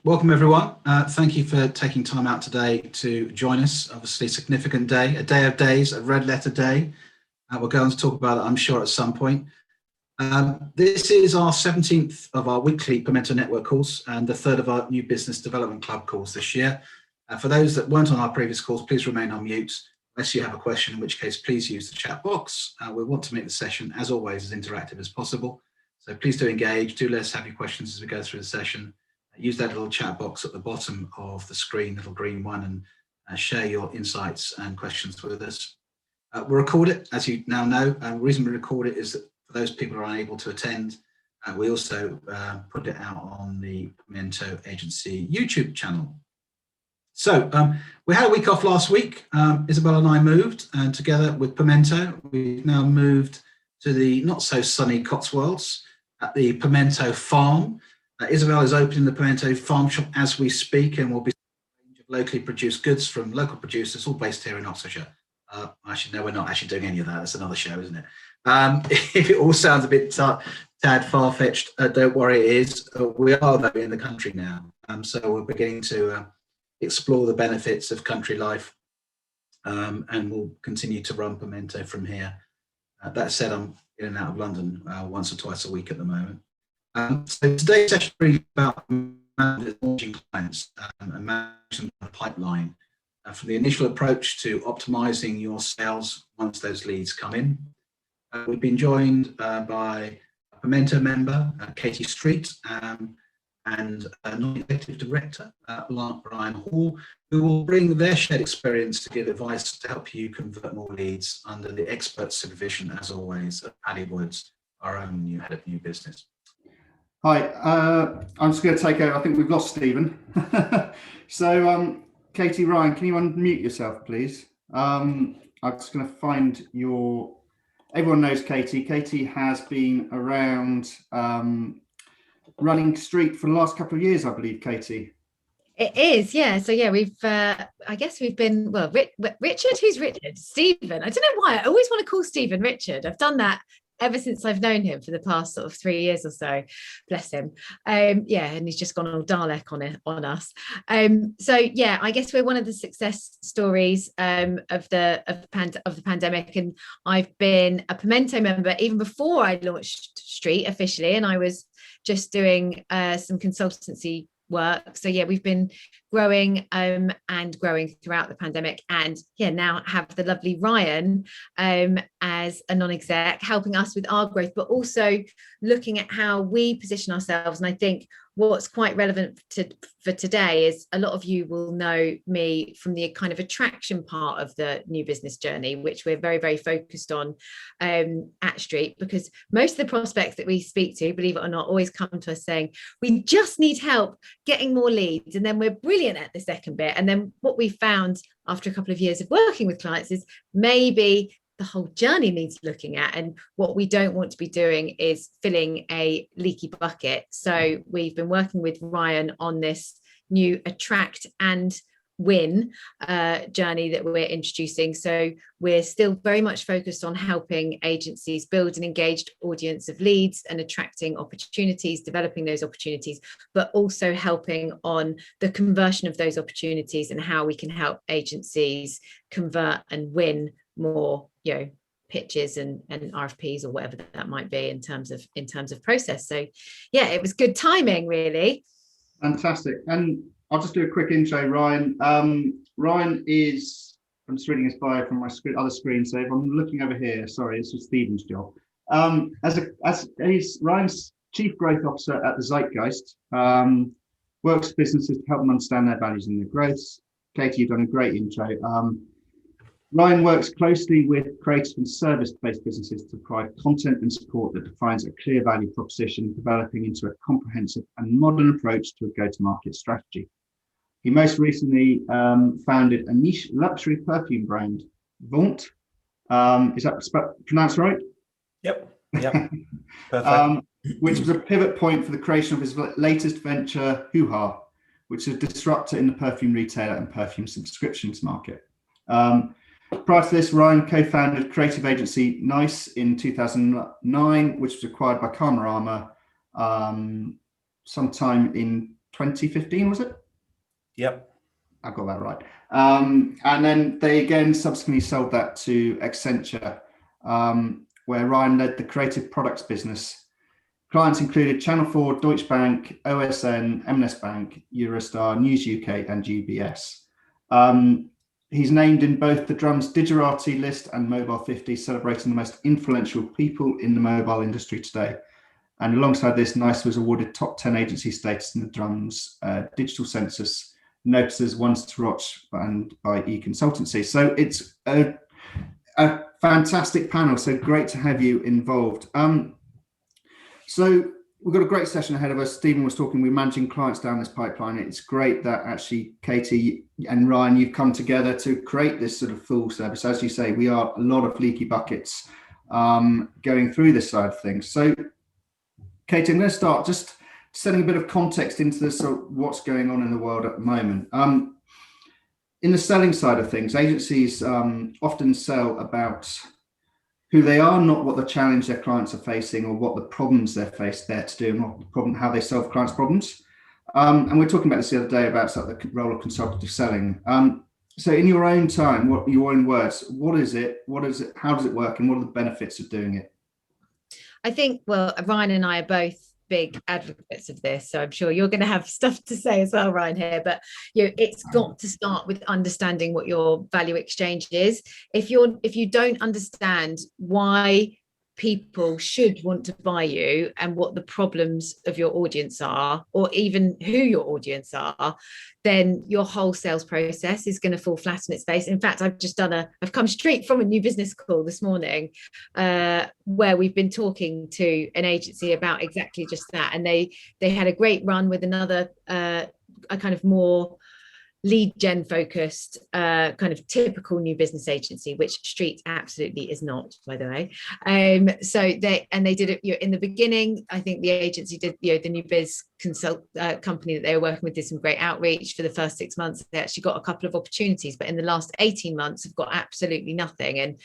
Welcome everyone. Thank you for taking time out today to join us. Obviously, significant day, a day of days, a red letter day. We'll go on to talk about it, I'm sure, at some point. This is our 17th of our weekly Pimento Network calls and the third of our new Business Development Club calls this year. For those that weren't on our previous calls, please remain on mute unless you have a question, in which case please use the chat box. We want to make the session, as always, as interactive as possible. So please do engage, do let us have your questions as we go through the session. Use that little chat box at the bottom of the screen, little green one, and share your insights and questions with us. We'll record it, as you now know. The reason we record it is that for those people who are unable to attend, we also put it out on the Pimento Agency YouTube channel. So we had a week off last week. Isabel and I moved, and together with Pimento, we've now moved to the not so sunny Cotswolds at the Pimento Farm. Isabel is opening the Pimento Farm Shop as we speak, and will be a range of locally produced goods from local producers, all based here in Oxfordshire. Actually, no, we're not actually doing any of that. That's another show, isn't it? If it all sounds a bit tad far-fetched, don't worry, it is. We are, though, in the country now. So we're beginning to explore the benefits of country life, and we'll continue to run Pimento from here. That said, I'm in and out of London once or twice a week at the moment. So today's session is really about managing clients and managing the pipeline, from the initial approach to optimizing your sales once those leads come in. We've been joined by a Pimento member, Katie Street, and a non-executive director, Brian Hall, who will bring their shared experience to give advice to help you convert more leads under the expert supervision, as always, of Paddy Woods, our own new head of new business. Hi, I'm just going to take over. I think we've lost Stephen. So, Katie, Ryan, can you unmute yourself, please? I'm just going to find your... Everyone knows Katie. Katie has been around running Street for the last couple of years, I believe, Katie. It is, yeah. So yeah, we've I guess we've been, well, Richard, who's Richard? Stephen. I don't know why I always want to call Stephen Richard. I've done that ever since I've known him, for the past sort of 3 years or so. Bless him. Yeah, and he's just gone all Dalek on us. So yeah, I guess we're one of the success stories of the pandemic, and I've been a Pimento member even before I launched Street officially, and I was just doing some consultancy work. So yeah, we've been growing and growing throughout the pandemic, and yeah, now have the lovely Ryan as a non-exec helping us with our growth, but also looking at how we position ourselves. And I think what's quite relevant for today is a lot of you will know me from the kind of attraction part of the new business journey, which we're very, very focused on at Street, because most of the prospects that we speak to, believe it or not, always come to us saying, we just need help getting more leads. And then we're brilliant at the second bit. And then what we found after a couple of years of working with clients is maybe the whole journey needs looking at, and what we don't want to be doing is filling a leaky bucket. So we've been working with Ryan on this new attract and win journey that we're introducing. So we're still very much focused on helping agencies build an engaged audience of leads and attracting opportunities, developing those opportunities, but also helping on the conversion of those opportunities and how we can help agencies convert and win more, you know, pitches and RFPs or whatever that might be in terms of process. So yeah, it was good timing, really. Fantastic. And I'll just do a quick intro, Ryan. Ryan is, I'm just reading his bio from my other screen, so if I'm looking over here, sorry, this was Stephen's job. He's Ryan's Chief Growth Officer at the Zeitgeist, works with businesses to help them understand their values and their growths. Katie, you've done a great intro. Ryan works closely with creative and service-based businesses to provide content and support that defines a clear value proposition, developing into a comprehensive and modern approach to a go-to-market strategy. He most recently founded a niche luxury perfume brand, Vaunt. Is that pronounced right? Yep. Perfect. Which was a pivot point for the creation of his latest venture, Hoo Ha, which is a disruptor in the perfume retailer and perfume subscriptions market. Prior to this, Ryan co-founded creative agency Nice in 2009, which was acquired by Karmarama sometime in 2015, was it? Yep. I got that right. And then they again subsequently sold that to Accenture, where Ryan led the creative products business. Clients included Channel 4, Deutsche Bank, OSN, M&S Bank, Eurostar, News UK, and UBS. He's named in both the Drum's Digerati list and Mobile 50, celebrating the most influential people in the mobile industry today. And alongside this, NICE was awarded top 10 agency status in the Drum's digital census, noticed as ones to watch and by e-consultancy. So it's a fantastic panel. So great to have you involved. So we've got a great session ahead of us. Stephen was talking, we're managing clients down this pipeline. It's great that actually Katie and Ryan, you've come together to create this sort of full service. As you say, we are a lot of leaky buckets going through this side of things. So Katie, I'm going to start just setting a bit of context into this, so what's going on in the world at the moment. In the selling side of things, agencies often sell about who they are, not what the challenge their clients are facing or what the problems they're there to do, and what the problem, how they solve clients' problems. And we're talking about this the other day about sort of the role of consultative selling. So in your own time, what your own words, what is it? How does it work? And what are the benefits of doing it? I think, well, Ryan and I are both big advocates of this, so I'm sure you're going to have stuff to say as well, Ryan, here. But it's got to start with understanding what your value exchange is. If you don't understand why people should want to buy you and what the problems of your audience are, or even who your audience are, then your whole sales process is going to fall flat on its face. In fact, I've come straight from a new business call this morning where we've been talking to an agency about exactly just that. And they had a great run with another a kind of more lead gen focused kind of typical new business agency, which Street absolutely is not, by the way. So they did it in the beginning. I think the agency did, the new biz consult company that they were working with did some great outreach for the first 6 months. They actually got a couple of opportunities, but in the last 18 months have got absolutely nothing. And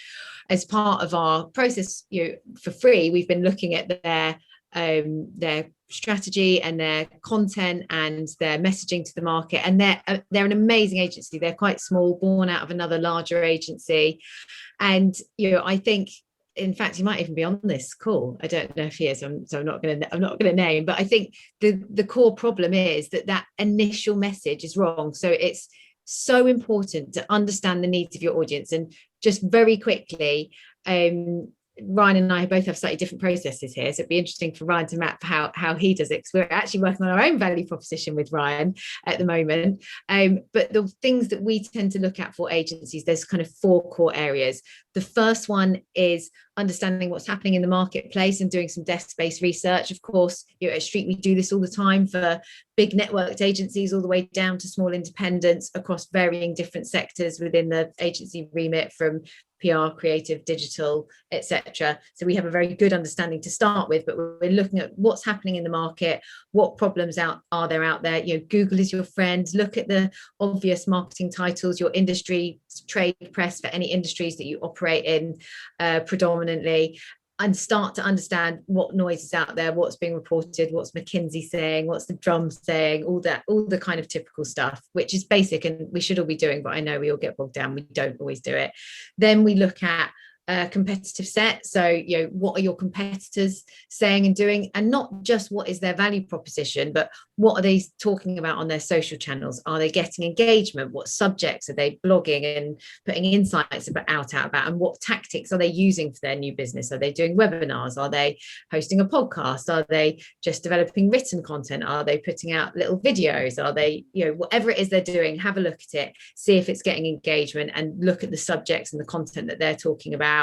as part of our process, for free, we've been looking at their strategy and their content and their messaging to the market, and they're an amazing agency. They're quite small, born out of another larger agency, and I think, in fact, he might even be on this call. I don't know if he is, so I'm not going to name. But I think the core problem is that initial message is wrong. So it's so important to understand the needs of your audience. And just very quickly, Ryan and I both have slightly different processes here, so it'd be interesting for Ryan to map how he does it, because we're actually working on our own value proposition with Ryan at the moment. But the things that we tend to look at for agencies, there's kind of 4 core areas. The first one is understanding what's happening in the marketplace and doing some desk-based research. Of course, at Street, we do this all the time for big networked agencies all the way down to small independents across varying different sectors within the agency remit, from PR, creative, digital, etc. So we have a very good understanding to start with, but we're looking at what's happening in the market, what problems are there out there. Google is your friend. Look at the obvious marketing titles, your industry trade press for any industries that you operate in predominantly, and start to understand what noise is out there, what's being reported, what's McKinsey saying, what's the Drum saying, all the kind of typical stuff, which is basic and we should all be doing, but I know we all get bogged down. We don't always do it. Then we look at competitive set. So, what are your competitors saying and doing, and not just what is their value proposition, but what are they talking about on their social channels? Are they getting engagement? What subjects are they blogging and putting insights out about? And what tactics are they using for their new business? Are they doing webinars? Are they hosting a podcast? Are they just developing written content? Are they putting out little videos? Are they, whatever it is they're doing, have a look at it, see if it's getting engagement, and look at the subjects and the content that they're talking about.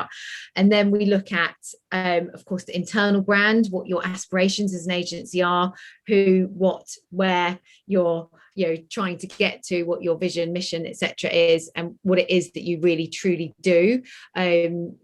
And then we look at, of course, the internal brand, what your aspirations as an agency are, who, what, where you're trying to get to, what your vision, mission, etc. is, and what it is that you really truly do,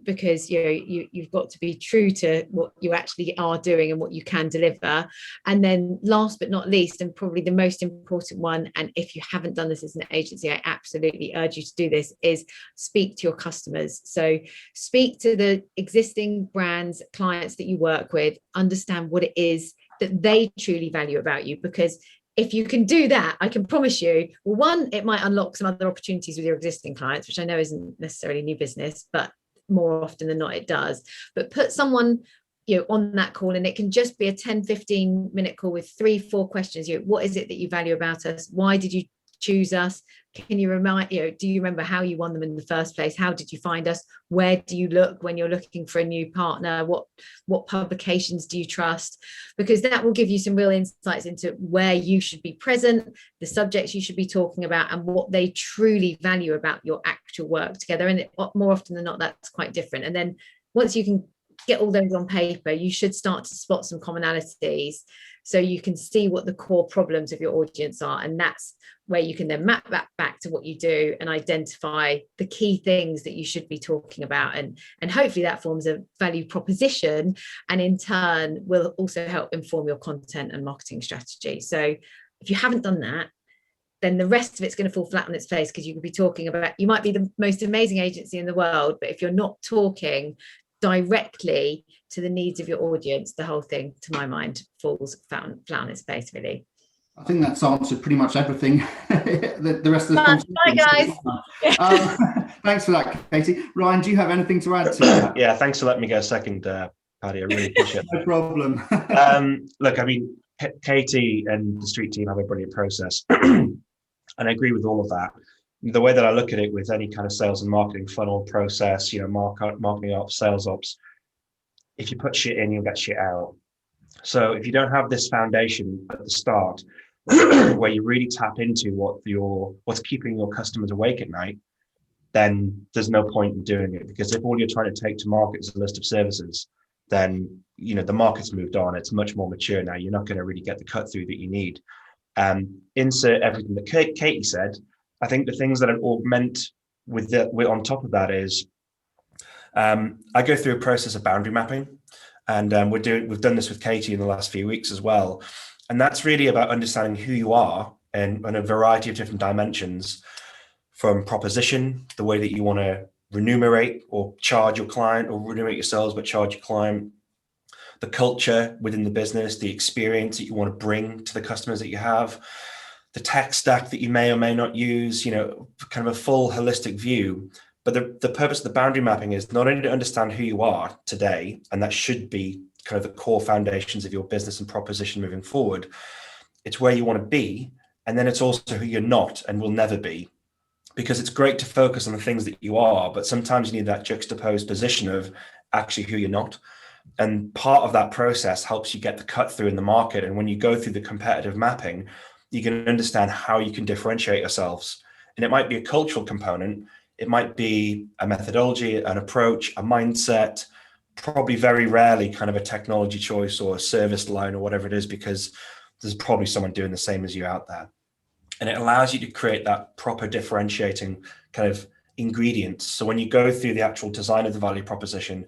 because you've got to be true to what you actually are doing and what you can deliver. And then last but not least, and probably the most important one, and if you haven't done this as an agency, I absolutely urge you to do this, is speak to your customers. So speak to the existing brands, clients that you work with, understand what it is that they truly value about you, because if you can do that, I can promise you, well, one, it might unlock some other opportunities with your existing clients, which I know isn't necessarily new business, but more often than not it does. But put someone, on that call, and it can just be a 10-15 minute call with 3-4 questions. What is it that you value about us? Why did you choose us? Can you remind, do you remember how you won them in the first place? How did you find us? Where do you look when you're looking for a new partner? What publications do you trust? Because that will give you some real insights into where you should be present, the subjects you should be talking about, and what they truly value about your actual work together. And more often than not, that's quite different. And then once you can get all those on paper, you should start to spot some commonalities, so you can see what the core problems of your audience are, and that's where you can then map that back to what you do and identify the key things that you should be talking about, and hopefully that forms a value proposition, and in turn will also help inform your content and marketing strategy. So if you haven't done that, then the rest of it's going to fall flat on its face, because you could be talking about, you might be the most amazing agency in the world, but if you're not talking directly to the needs of your audience, the whole thing, to my mind, falls flat on its face, really. I think that's answered pretty much everything. the rest of the conversation. Bye, guys. Thanks for that, Katie. Ryan, do you have anything to add to that? Yeah, thanks for letting me go second, Paddy. I really appreciate it. No problem. Look, I mean, Katie and the street team have a brilliant process, and I agree with all of that. The way that I look at it with any kind of sales and marketing funnel process, marketing ops, sales ops, if you put shit in, you'll get shit out. So if you don't have this foundation at the start, where you really tap into what's keeping your customers awake at night, then there's no point in doing it. Because if all you're trying to take to market is a list of services, then the market's moved on. It's much more mature now. You're not going to really get the cut through that you need. Insert everything that Katie said. I think the things that I'd augment with on top of that is, I go through a process of boundary mapping, and we've done this with Katie in the last few weeks as well. And that's really about understanding who you are in a variety of different dimensions, from proposition, the way that you want to remunerate or charge your client, or remunerate yourselves but charge your client, the culture within the business, the experience that you want to bring to the customers that you have, the tech stack that you may or may not use, kind of a full holistic view. But the purpose of the boundary mapping is not only to understand who you are today, and that should be kind of the core foundations of your business and proposition moving forward. It's where you want to be, and then it's also who you're not and will never be. Because it's great to focus on the things that you are, but sometimes you need that juxtaposed position of actually who you're not. And part of that process helps you get the cut through in the market. And when you go through the competitive mapping, you can understand how you can differentiate yourselves. And it might be a cultural component. It might be a methodology, an approach, a mindset, probably very rarely kind of a technology choice or a service line or whatever it is, because there's probably someone doing the same as you out there. And it allows you to create that proper differentiating kind of ingredients. So when you go through the actual design of the value proposition,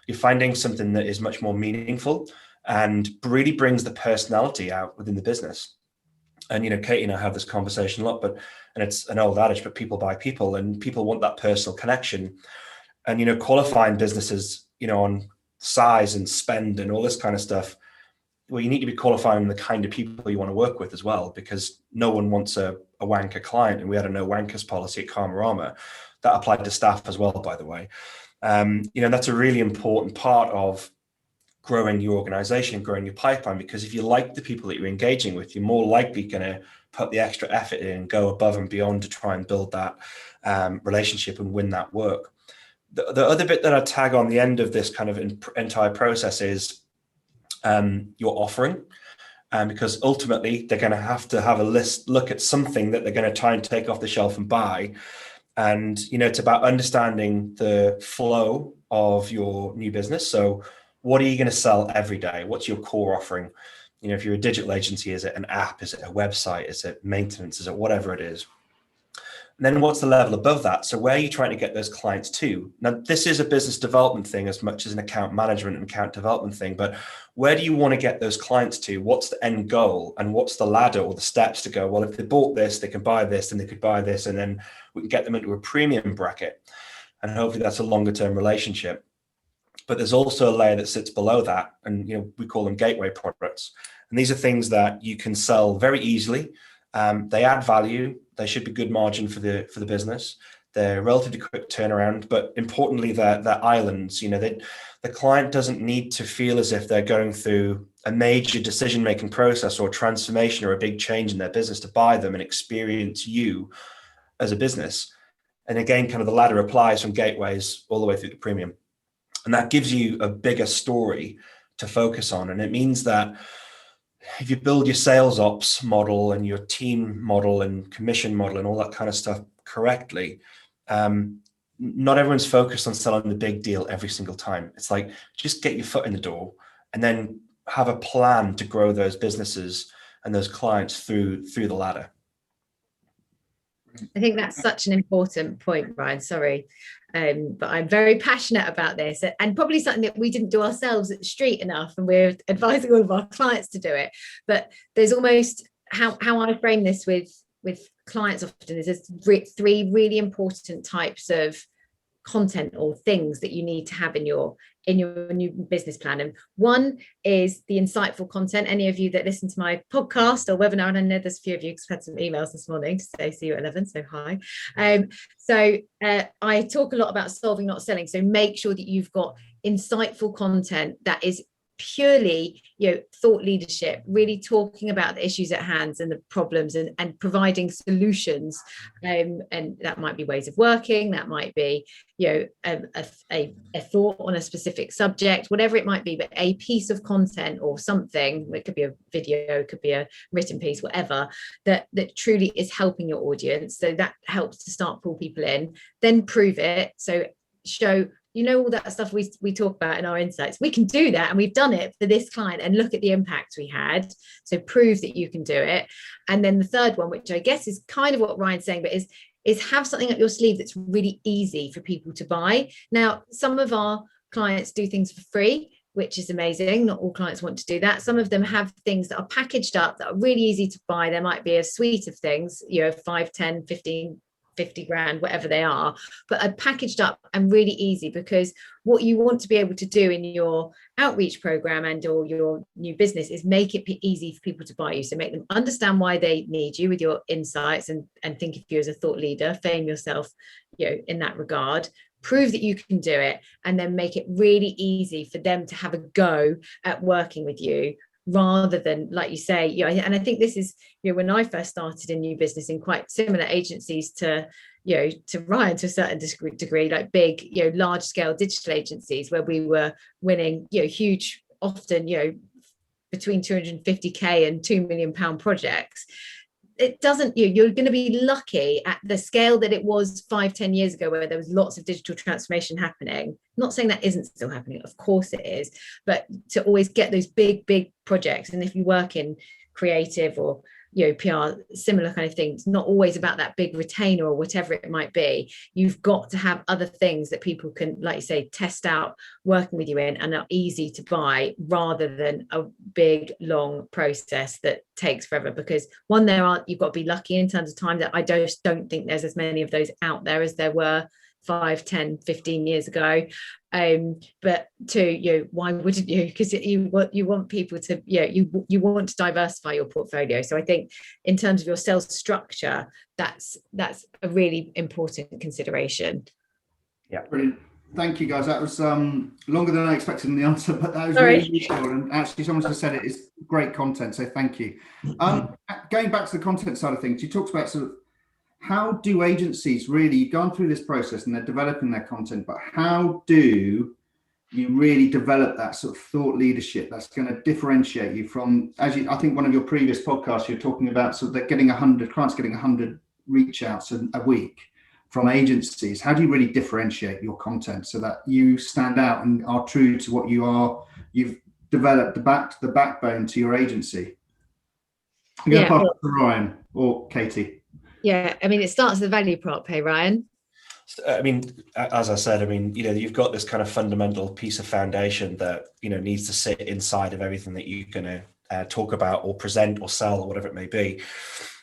you're finding something that is much more meaningful and really brings the personality out within the business. And, Katie and I have this conversation a lot, and it's an old adage, but people buy people, and people want that personal connection. And, qualifying businesses, on size and spend and all this kind of stuff, well, you need to be qualifying the kind of people you want to work with as well, because no one wants a wanker client. And we had a no wankers policy at Karmarama that applied to staff as well, by the way. That's a really important part of growing your organization, growing your pipeline, because if you like the people that you're engaging with, you're more likely going to put the extra effort in and go above and beyond to try and build that relationship and win that work. The other bit that I tag on the end of this kind of entire process is your offering, because ultimately they're going to have a look at something that they're going to try and take off the shelf and buy. And, it's about understanding the flow of your new business. So what are you going to sell every day? What's your core offering? If you're a digital agency, is it an app? Is it a website? Is it maintenance? Is it whatever it is? And then what's the level above that? So where are you trying to get those clients to? Now, this is a business development thing as much as an account management and account development thing, but where do you want to get those clients to? What's the end goal? And what's the ladder or the steps to go, well, if they bought this, they can buy this, and they could buy this, and then we can get them into a premium bracket. And hopefully that's a longer term relationship. But there's also a layer that sits below that, and we call them gateway products. And these are things that you can sell very easily. They add value. They should be good margin for the business. They're relatively quick turnaround, but importantly, they're islands. The client doesn't need to feel as if they're going through a major decision-making process or transformation or a big change in their business to buy them and experience you as a business. And again, kind of the ladder applies from gateways all the way through the premium. And that gives you a bigger story to focus on. And it means that if you build your sales ops model and your team model and commission model and all that kind of stuff correctly, not everyone's focused on selling the big deal every single time. It's like, just get your foot in the door and then have a plan to grow those businesses and those clients through the ladder. I think that's such an important point, Brian. Sorry. But I'm very passionate about this, and probably something that we didn't do ourselves at the street enough, and we're advising all of our clients to do it. But there's almost how I frame this with clients often is there's three really important types of content or things that you need to have in your new business plan. And one is the insightful content. Any of you that listen to my podcast or webinar, and I know there's a few of you because I've had some emails this morning to say see you at 11, so hi. I talk a lot about solving, not selling. So make sure that you've got insightful content that is purely thought leadership, really talking about the issues at hand and the problems and providing solutions, and that might be ways of working, that might be a thought on a specific subject, whatever it might be, but a piece of content or something. It could be a video, it could be a written piece, whatever, that truly is helping your audience. So that helps to start pull people in. Then prove it. So show all that stuff we talk about in our insights. We can do that, and we've done it for this client, and look at the impact we had. So prove that you can do it. And then the third one, which I guess is kind of what Ryan's saying, but is have something up your sleeve that's really easy for people to buy. Now, some of our clients do things for free, which is amazing. Not all clients want to do that. Some of them have things that are packaged up that are really easy to buy. There might be a suite of things, 5, 10, 15, 50 grand, whatever they are, but are packaged up and really easy, because what you want to be able to do in your outreach program and or your new business is make it easy for people to buy you. So make them understand why they need you with your insights, and think of you as a thought leader, fame yourself, in that regard. Prove that you can do it, and then make it really easy for them to have a go at working with you, rather than, like you say, and I think this is, when I first started in new business in quite similar agencies to Ryan to a certain degree, like big, large scale digital agencies where we were winning, huge, often, between 250k and £2 million projects. It doesn't, you're going to be lucky at the scale that it was 5-10 years ago, where there was lots of digital transformation happening. Not saying that isn't still happening, of course it is, but to always get those big projects. And if you work in creative or PR, similar kind of things, not always about that big retainer or whatever it might be. You've got to have other things that people can, like you say, test out working with you in, and are easy to buy, rather than a big long process that takes forever. Because one, you've got to be lucky in terms of time, that I just don't think there's as many of those out there as there were 5, 10, 15 years ago. But two, why wouldn't you? Because you want people to, you want to diversify your portfolio. So I think in terms of your sales structure, that's a really important consideration. Yeah, brilliant. Thank you, guys. That was longer than I expected in the answer, but that was Sorry. really useful. And actually, someone just said it is great content, so thank you. Going back to the content side of things, you talked about sort of how do agencies really, you've gone through this process and they're developing their content, but how do you really develop that sort of thought leadership that's going to differentiate you from, I think one of your previous podcasts, you're talking about sort of they're getting 100 clients, getting 100 reach outs a week from agencies. How do you really differentiate your content so that you stand out and are true to what you are? You've developed the backbone to your agency. I'm going to pass it to Ryan or Katie. Yeah, I mean, it starts with the value prop, hey, Ryan. I mean, as I said, I mean, you've got this kind of fundamental piece of foundation that, needs to sit inside of everything that you're going to talk about or present or sell or whatever it may be.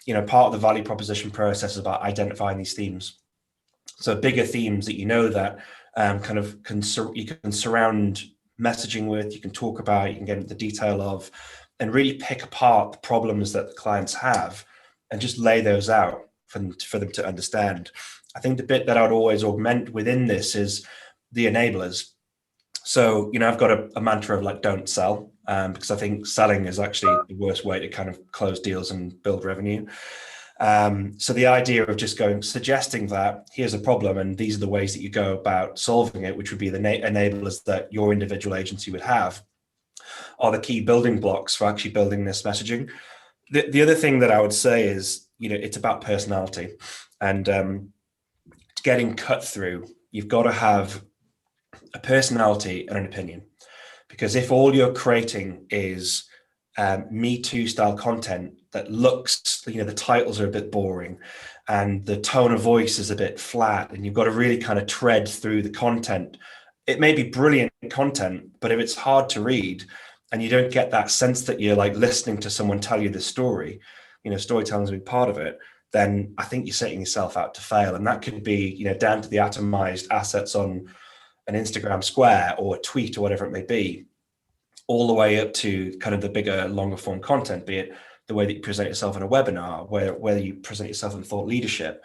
Part of the value proposition process is about identifying these themes. So bigger themes that that you can surround messaging with, you can talk about, you can get into the detail of. and really pick apart the problems that the clients have and just lay those out for them to understand. I think the bit that I'd always augment within this is the enablers. So, I've got a mantra of like, don't sell, because I think selling is actually the worst way to kind of close deals and build revenue. So the idea of just suggesting that here's a problem and these are the ways that you go about solving it, which would be the enablers that your individual agency would have, are the key building blocks for actually building this messaging. The other thing that I would say is, it's about personality, and getting cut through. You've got to have a personality and an opinion, because if all you're creating is Me Too style content that looks, the titles are a bit boring and the tone of voice is a bit flat, and you've got to really kind of tread through the content. It may be brilliant content, but if it's hard to read and you don't get that sense that you're like listening to someone tell you the story, storytelling is a big part of it, then I think you're setting yourself out to fail. And that could be, down to the atomized assets on an Instagram square or a tweet or whatever it may be, all the way up to kind of the bigger, longer form content, be it the way that you present yourself in a webinar, whether you present yourself in thought leadership.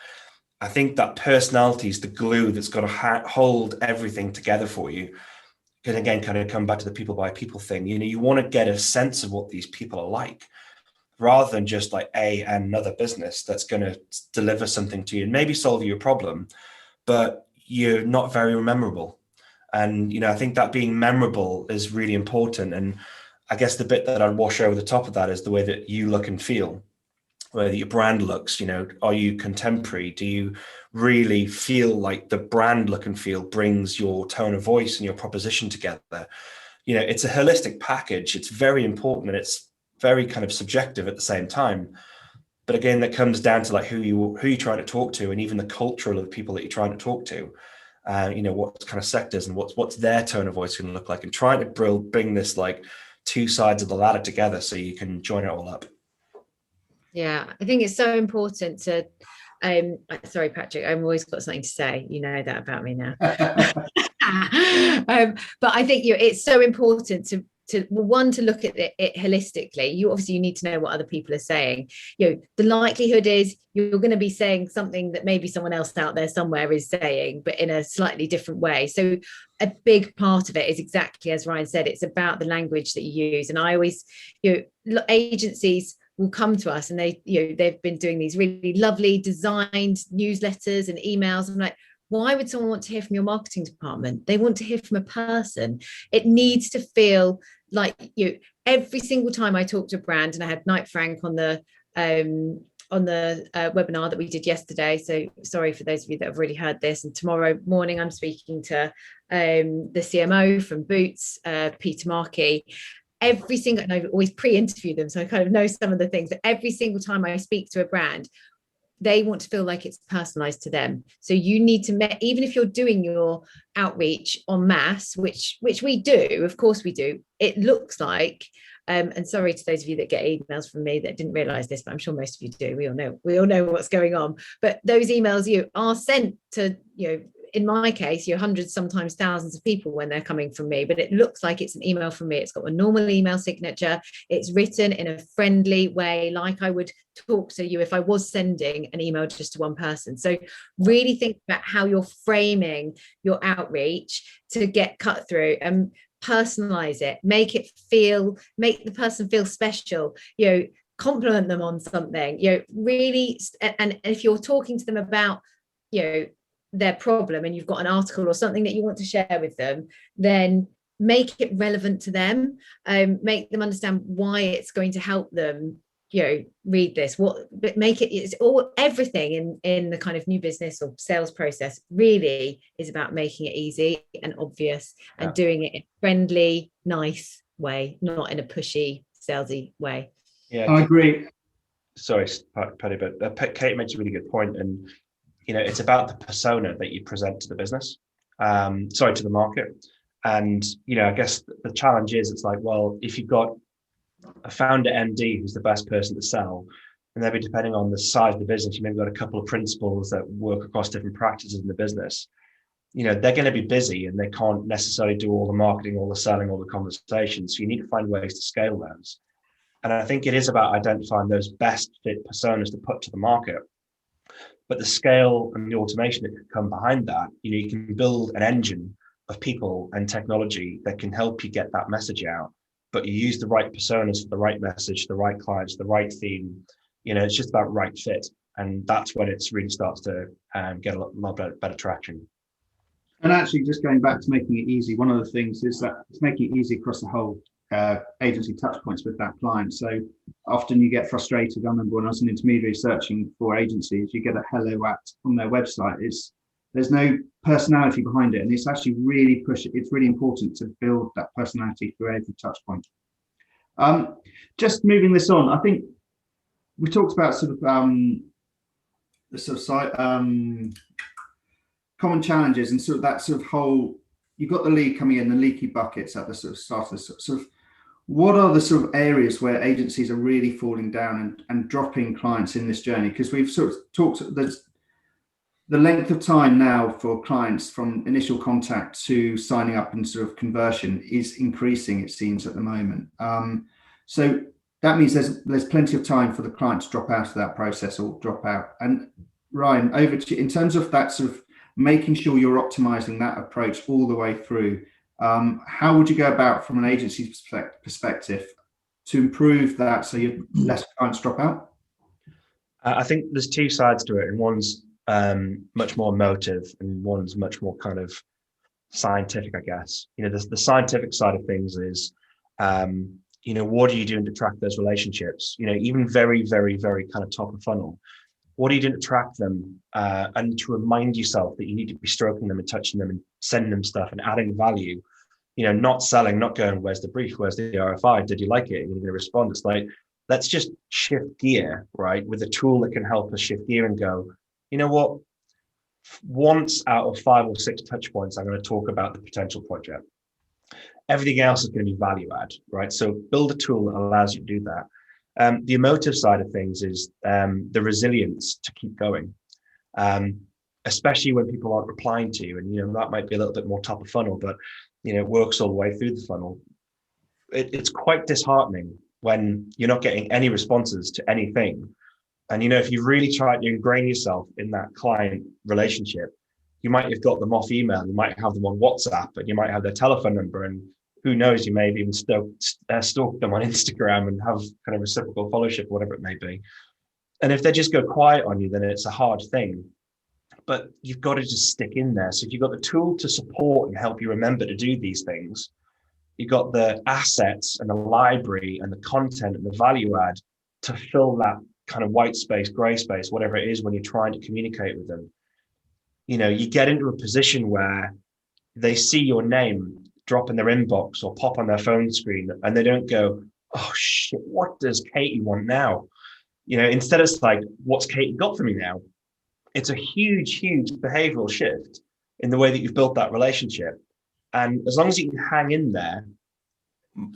I think that personality is the glue that's got to hold everything together for you. And again, kind of come back to the people by people thing. You want to get a sense of what these people are like, rather than just like another business that's going to deliver something to you and maybe solve you a problem, but you're not very memorable. And, I think that being memorable is really important. And I guess the bit that I'd wash over the top of that is the way that you look and feel, whether your brand looks, are you contemporary? Do you really feel like the brand look and feel brings your tone of voice and your proposition together? It's a holistic package. It's very important, and it's very kind of subjective at the same time. But again, that comes down to like who you're trying to talk to, and even the cultural of the people that you're trying to talk to. What kind of sectors and what's their tone of voice going to look like, and trying to bring this like two sides of the ladder together so you can join it all up. Yeah, I think it's so important to sorry, Patrick, I've always got something to say. You know that about me now. But I think it's so important to look at it holistically. You need to know what other people are saying. The likelihood is you're going to be saying something that maybe someone else out there somewhere is saying, but in a slightly different way. So a big part of it is exactly as Ryan said, it's about the language that you use. And I always, agencies will come to us and they've been doing these really lovely designed newsletters and emails. I'm like, why would someone want to hear from your marketing department? They want to hear from a person. It needs to feel like every single time I talk to a brand, and I had Knight Frank on the webinar that we did yesterday. So sorry for those of you that have already heard this. And tomorrow morning, I'm speaking to the CMO from Boots, Peter Markey. And I always pre-interview them, so I kind of know some of the things. But every single time I speak to a brand, they want to feel like it's personalized to them. So you need to, even if you're doing your outreach en masse, which we do, of course we do, it looks like, and sorry to those of you that get emails from me that didn't realize this, but I'm sure most of you do. We all know what's going on. But those emails are sent to, in my case, hundreds, sometimes thousands of people when they're coming from me, but it looks like it's an email from me. It's got a normal email signature. It's written in a friendly way, like I would talk to you if I was sending an email just to one person. So really think about how you're framing your outreach to get cut through, and personalize it, make the person feel special, compliment them on something, really. And if you're talking to them about, their problem, and you've got an article or something that you want to share with them, then make it relevant to them, make them understand why it's going to help them, read this, it's all, everything in the kind of new business or sales process really is about making it easy and obvious, and doing it in a friendly, nice way, not in a pushy, salesy way. Yeah, I agree. Sorry, Paddy, but Kate makes a really good point, and it's about the persona that you present to the business, to the market. And, I guess the challenge is, it's like, well, if you've got a founder MD who's the best person to sell, and maybe depending on the size of the business, you maybe got a couple of principals that work across different practices in the business, they're going to be busy and they can't necessarily do all the marketing, all the selling, all the conversations. So you need to find ways to scale those. And I think it is about identifying those best fit personas to put to the market. But the scale and the automation that could come behind that, you can build an engine of people and technology that can help you get that message out. But you use the right personas for the right message, the right clients, the right theme. It's just about right fit. And that's when it really starts to get a lot better traction. And actually, just going back to making it easy, one of the things is that it's making it easy across the whole agency touch points with that client. So often you get frustrated. I remember when I was an intermediary searching for agencies, you get a hello at on their website. There's no personality behind it, and it's actually really it's really important to build that personality through every touch point. Just moving this on, I think we talked about sort of the sort of site common challenges and sort of that sort of whole. You've got the lead coming in, the leaky buckets at the sort of start of the sort of. What are the sort of areas where agencies are really falling down and dropping clients in this journey? Because we've sort of talked, there's the length of time now for clients from initial contact to signing up and sort of conversion is increasing, it seems, at the moment. So that means there's plenty of time for the client to drop out of that process or drop out. And Ryan, over to you, in terms of that sort of making sure you're optimizing that approach all the way through. How would you go about from an agency perspective to improve that so you less clients drop out? I think there's two sides to it, and one's much more emotive and one's much more kind of scientific, I guess. The scientific side of things is, what are you doing to track those relationships? Even very, very, very kind of top of funnel. What are you doing to track them and to remind yourself that you need to be stroking them and touching them and sending them stuff and adding value? Not selling, not going, where's the brief? Where's the RFI? Did you like it? And you're going to respond. It's like, let's just shift gear, right? With a tool that can help us shift gear and go, you know what? Once out of 5 or 6 touch points, I'm going to talk about the potential project. Everything else is going to be value add, right? So build a tool that allows you to do that. The emotive side of things is the resilience to keep going, especially when people aren't replying to you. And, that might be a little bit more top of funnel, but, it works all the way through the funnel. It's quite disheartening when you're not getting any responses to anything. And, if you've really tried to ingrain yourself in that client relationship, you might have got them off email, you might have them on WhatsApp, and you might have their telephone number, and who knows, you may have even stalk them on Instagram and have kind of reciprocal followership, whatever it may be. And if they just go quiet on you, then it's a hard thing. But you've got to just stick in there. So if you've got the tool to support and help you remember to do these things, you've got the assets and the library and the content and the value add to fill that kind of white space, gray space, whatever it is when you're trying to communicate with them. You get into a position where they see your name drop in their inbox or pop on their phone screen, and they don't go, oh shit, what does Katie want now? Instead it's like, what's Katie got for me now? It's a huge, huge behavioral shift in the way that you've built that relationship. And as long as you can hang in there,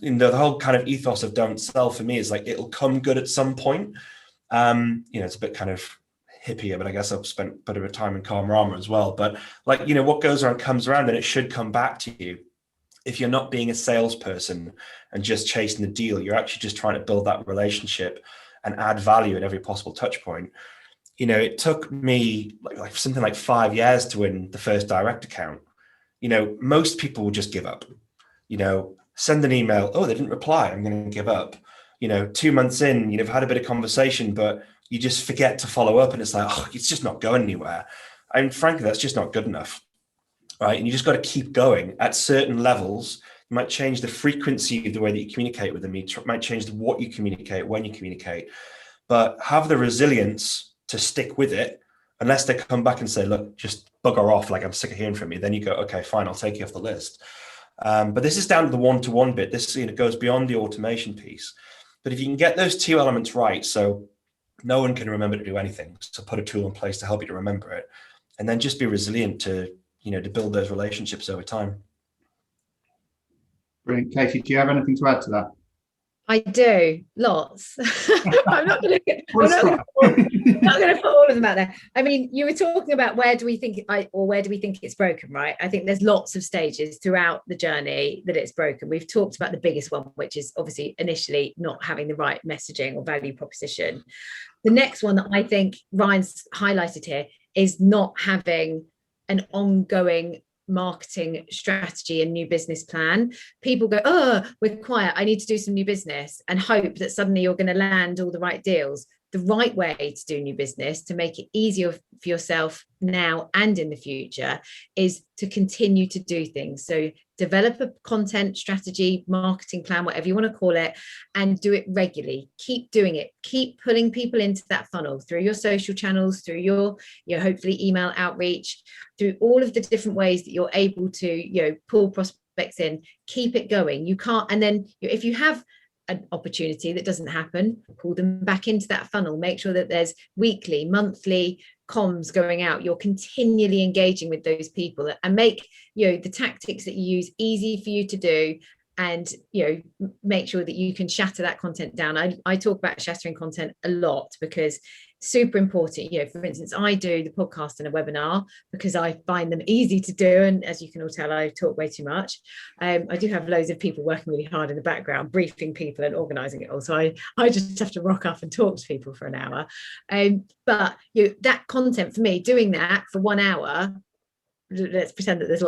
the whole kind of ethos of don't sell for me is like, it'll come good at some point. It's a bit kind of hippier, but I guess I've spent a bit of time in Karma as well. But what goes around comes around, and it should come back to you. If you're not being a salesperson and just chasing the deal, you're actually just trying to build that relationship and add value at every possible touch point. It took me like something like 5 years to win the first direct account. Most people will just give up. Send an email, oh, they didn't reply, I'm going to give up. 2 months in, you've had a bit of conversation, but you just forget to follow up, and it's like, oh, it's just not going anywhere. And frankly, that's just not good enough, right? And you just got to keep going at certain levels. You might change the frequency of the way that you communicate with them. You might change what you communicate, when you communicate, but have the resilience to stick with it, unless they come back and say, look, just bugger off, like I'm sick of hearing from you. Then you go, okay, fine, I'll take you off the list. But this is down to the one-to-one bit. This goes beyond the automation piece. But if you can get those 2 elements right, so no one can remember to do anything, so put a tool in place to help you to remember it, and then just be resilient to build those relationships over time. Brilliant. Katie, do you have anything to add to that? I do lots. I'm not going to put all of them out there. I mean, you were talking about where do we think it's broken, right? I think there's lots of stages throughout the journey that it's broken. We've talked about the biggest one, which is obviously initially not having the right messaging or value proposition. The next one that I think Ryan's highlighted here is not having an ongoing marketing strategy and new business plan. People go, oh, we're quiet, I need to do some new business, and hope that suddenly you're going to land all the right deals. The right way to do new business, to make it easier for yourself now and in the future, is to continue to do things. So develop a content strategy, marketing plan, whatever you want to call it, and do it regularly. Keep doing it. Keep pulling people into that funnel through your social channels, through your hopefully email outreach, through all of the different ways that you're able to pull prospects in. Keep it going. You can't, and then if you have an opportunity that doesn't happen, pull them back into that funnel. Make sure that there's weekly, monthly comms going out. You're continually engaging with those people, and make the tactics that you use easy for you to do, and make sure that you can shatter that content down. I talk about shattering content a lot because super important. For instance, I do the podcast and a webinar because I find them easy to do, and as you can all tell, I talk way too much. I do have loads of people working really hard in the background, briefing people and organizing it all, so I just have to rock up and talk to people for an hour. But that content, for me, doing that for 1 hour, let's pretend that there's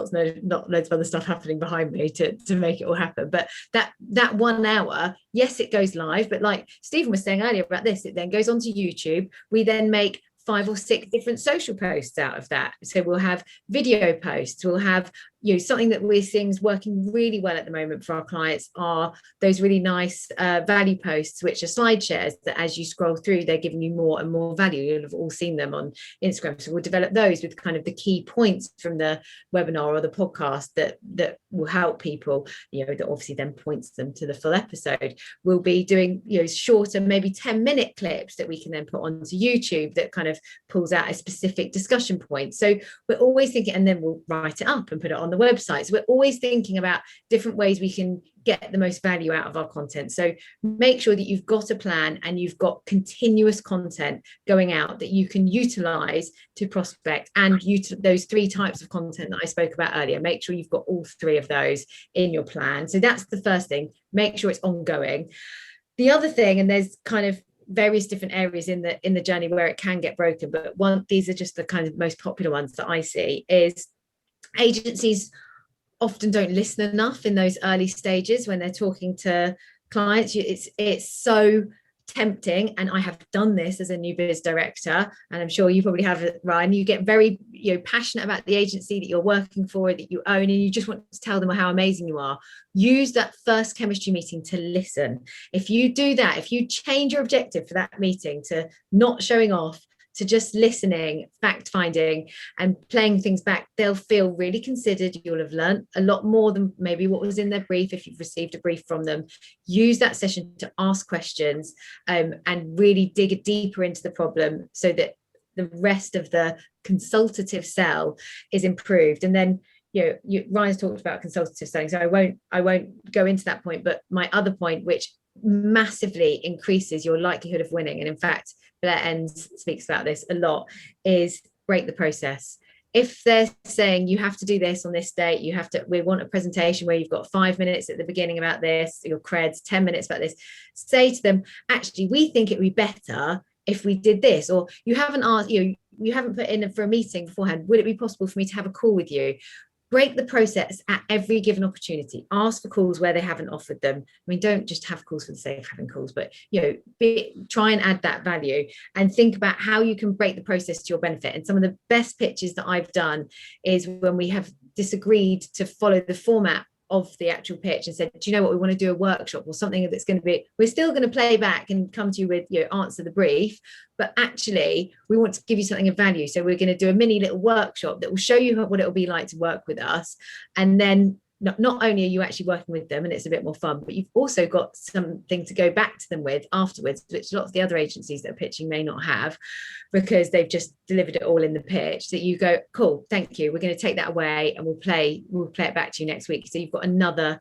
not loads of other stuff happening behind me to make it all happen, but that 1 hour, yes, it goes live, but like Stephen was saying earlier about this, it then goes onto YouTube. We then make 5 or 6 different social posts out of that. So we'll have video posts, we'll have something that we're seeing is working really well at the moment for our clients are those really nice value posts, which are slide shares that as you scroll through, they're giving you more and more value. You'll have all seen them on Instagram. So we'll develop those with kind of the key points from the webinar or the podcast that will help people, that obviously then points them to the full episode. We'll be doing shorter, maybe 10-minute clips that we can then put onto YouTube that kind of pulls out a specific discussion point. So we're always thinking, and then we'll write it up and put it on the website. So we're always thinking about different ways we can get the most value out of our content. So make sure that you've got a plan and you've got continuous content going out that you can utilize to prospect, and those 3 types of content that I spoke about earlier. Make sure you've got all 3 of those in your plan. So that's the first thing. Make sure it's ongoing. The other thing, and there's kind of various different areas in the journey where it can get broken, but these are just the kind of most popular ones that I see, is agencies often don't listen enough in those early stages when they're talking to clients. It's so tempting, and I have done this as a new biz director, and I'm sure you probably have, Ryan. You get very passionate about the agency that you're working for, that you own, and you just want to tell them how amazing you are. Use that first chemistry meeting to listen. If you do that, if you change your objective for that meeting to not showing off, to just listening, fact finding, and playing things back, they'll feel really considered. You'll have learned a lot more than maybe what was in their brief if you've received a brief from them. Use that session to ask questions and really dig deeper into the problem so that the rest of the consultative sell is improved. And then Ryan's talked about consultative selling, so I won't go into that point, but my other point, which massively increases your likelihood of winning, and in fact Blair Enns speaks about this a lot, is break the process. If they're saying you have to do this on this date, we want a presentation where you've got 5 minutes at the beginning about this, your creds, 10 minutes about this, say to them, actually, we think it'd be better if we did this, or you haven't asked, you haven't put in for a meeting beforehand, would it be possible for me to have a call with you? Break the process at every given opportunity. Ask for calls where they haven't offered them. I mean, don't just have calls for the sake of having calls, but try and add that value, and think about how you can break the process to your benefit. And some of the best pitches that I've done is when we have disagreed to follow the format of the actual pitch and said, do you know what, we want to do a workshop or something that's going to be, we're still going to play back and come to you with answer the brief, but actually we want to give you something of value, so we're going to do a mini little workshop that will show you what it will be like to work with us. And then not only are you actually working with them and it's a bit more fun, but you've also got something to go back to them with afterwards, which lots of the other agencies that are pitching may not have, because they've just delivered it all in the pitch, that you go, cool, thank you, we're going to take that away and we'll play it back to you next week. So you've got another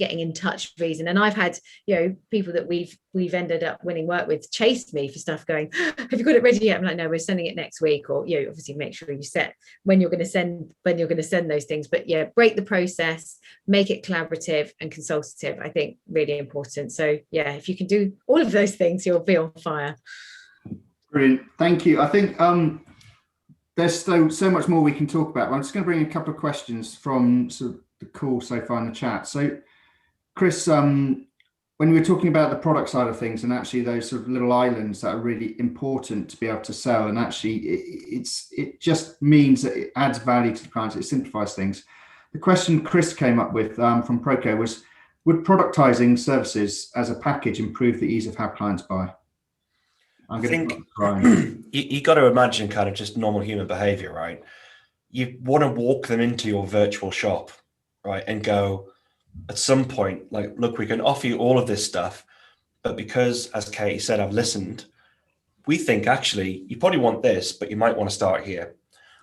getting in touch reason. And I've had, you know, people that we've ended up winning work with chased me for stuff going, have you got it ready yet? I'm like, no, we're sending it next week. Or, you know, obviously make sure you set when you're going to send those things. But yeah, break the process, make it collaborative and consultative. I think really important. So yeah, if you can do all of those things, you'll be on fire. Brilliant. Thank you. I think there's so much more we can talk about. I'm just going to bring a couple of questions from sort of the call so far in the chat. So, Chris, when we were talking about the product side of things and actually those sort of little islands that are really important to be able to sell, and actually it just means that it adds value to the clients, it simplifies things. The question Chris came up with from Proco was, would productizing services as a package improve the ease of how clients buy? I think you got to imagine kind of just normal human behavior, right? You want to walk them into your virtual shop, right? And go at some point, like, look, we can offer you all of this stuff, but because, as Katie said, I've listened, we think actually you probably want this, but you might want to start here.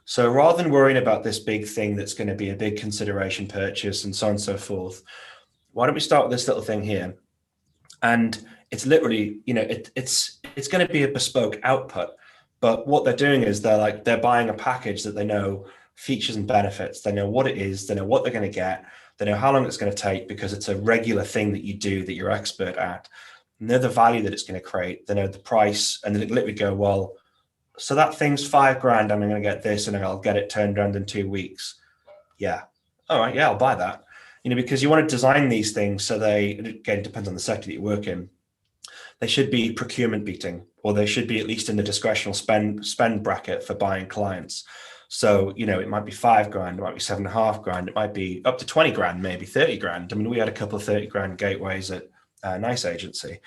So rather than worrying about this big thing that's going to be a big consideration purchase and so on and so forth, why don't we start with this little thing here? And it's literally, you know, it's going to be a bespoke output, but what they're doing is they're buying a package that they know features and benefits. They know what it is. They know what they're going to get. They know how long it's going to take because it's a regular thing that you do that you're expert at. And they know the value that it's going to create. They know the price, and then they literally go, well, so that thing's $5,000. And I'm going to get this, and I'll get it turned around in 2 weeks. Yeah. All right. Yeah, I'll buy that. You know, because you want to design these things so they, again, depends on the sector that you work in. They should be procurement beating, or they should be at least in the discretional spend bracket for buying clients. So, you know, it might be $5,000, it might be $7,500, it might be up to $20,000, maybe $30,000. I mean, we had a couple of $30,000 gateways at a nice agency,